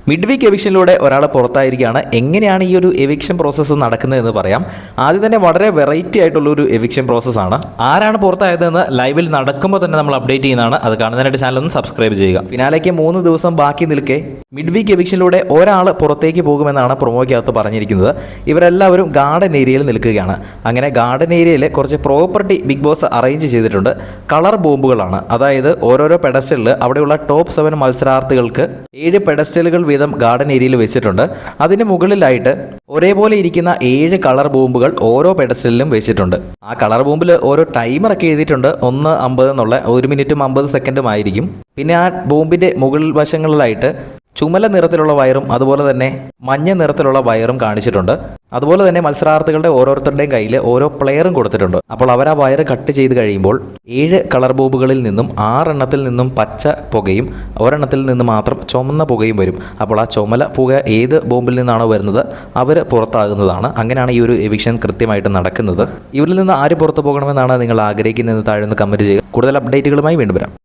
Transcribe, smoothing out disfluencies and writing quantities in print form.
Mid week എവിക്ഷനിലൂടെ ഒരാൾ പുറത്തായിരിക്കുകയാണ്. എങ്ങനെയാണ് ഈ ഒരു എവിക്ഷൻ പ്രോസസ്സ് നടക്കുന്നതെന്ന് പറയാം. ആദ്യം തന്നെ വളരെ വെറൈറ്റി ആയിട്ടുള്ളൊരു എവിക്ഷൻ പ്രോസസ്സാണ്. ആരാണ് പുറത്തായതെന്ന് ലൈവിൽ നടക്കുമ്പോൾ തന്നെ നമ്മൾ അപ്ഡേറ്റ് ചെയ്യുന്നതാണ്. അത് കാണുന്നതിനായിട്ട് ചാനൽ ഒന്ന് സബ്സ്ക്രൈബ് ചെയ്യുക. ഫിനാലേക്ക് 3 ദിവസം ബാക്കി നിൽക്കെ മിഡ് വീക്ക് എവിക്ഷനിലൂടെ ഒരാൾ പുറത്തേക്ക് പോകുമെന്നാണ് പ്രൊമോയ്ക്കകത്ത് പറഞ്ഞിരിക്കുന്നത്. ഇവരെല്ലാവരും ഗാർഡൻ ഏരിയയിൽ നിൽക്കുകയാണ്. അങ്ങനെ ഗാർഡൻ ഏരിയയിൽ കുറച്ച് പ്രോപ്പർട്ടി ബിഗ് ബോസ് അറേഞ്ച് ചെയ്തിട്ടുണ്ട്. കളർ ബോംബുകളാണ്. അതായത് ഓരോരോ പെഡസ്റ്റലിൽ അവിടെയുള്ള ടോപ്പ് 7 മത്സരാർത്ഥികൾക്ക് 7 പെഡസ്റ്റലുകൾ വീതം ഗാർഡൻ ഏരിയയിൽ വെച്ചിട്ടുണ്ട്. അതിന് മുകളിലായിട്ട് ഒരേപോലെ ഇരിക്കുന്ന 7 കളർ ബോംബുകൾ ഓരോ പെഡസ്റ്റലിലും വെച്ചിട്ടുണ്ട്. ആ കളർ ബോംബിൽ ഓരോ ടൈമറൊക്കെ എഴുതിയിട്ടുണ്ട്. 1:50 എന്നുള്ള 1 മിനിറ്റും 50 സെക്കൻഡും ആയിരിക്കും. പിന്നെ ആ ബോംബിൻ്റെ മുകൾ വശങ്ങളിലായിട്ട് ചുമല നിറത്തിലുള്ള വയറും അതുപോലെ തന്നെ മഞ്ഞ നിറത്തിലുള്ള വയറും കാണിച്ചിട്ടുണ്ട്. അതുപോലെ തന്നെ മത്സരാർത്ഥികളുടെ ഓരോരുത്തരുടെയും കയ്യിൽ ഓരോ പ്ലെയറും കൊടുത്തിട്ടുണ്ട്. അപ്പോൾ അവർ ആ വയർ കട്ട് ചെയ്ത് കഴിയുമ്പോൾ 7 കളർ ബോംബുകളിൽ നിന്നും 6 എണ്ണത്തിൽ നിന്നും പച്ച പുകയും ഒരെണ്ണത്തിൽ നിന്ന് മാത്രം ചുമന്ന പുകയും വരും. അപ്പോൾ ആ ചുമല പുക ഏത് ബോംബിൽ നിന്നാണോ വരുന്നത് അവർ പുറത്താകുന്നതാണ്. അങ്ങനെയാണ് ഈ ഒരു എവിക്ഷൻ കൃത്യമായിട്ട് നടക്കുന്നത്. ഇവരിൽ നിന്ന് ആര് പുറത്തു പോകണമെന്നാണ് നിങ്ങൾ ആഗ്രഹിക്കുന്നതെന്ന് താഴെ നിന്ന് കമൻറ്റ് ചെയ്യുക. കൂടുതൽ അപ്ഡേറ്റുകളുമായി വീണ്ടും വരാം.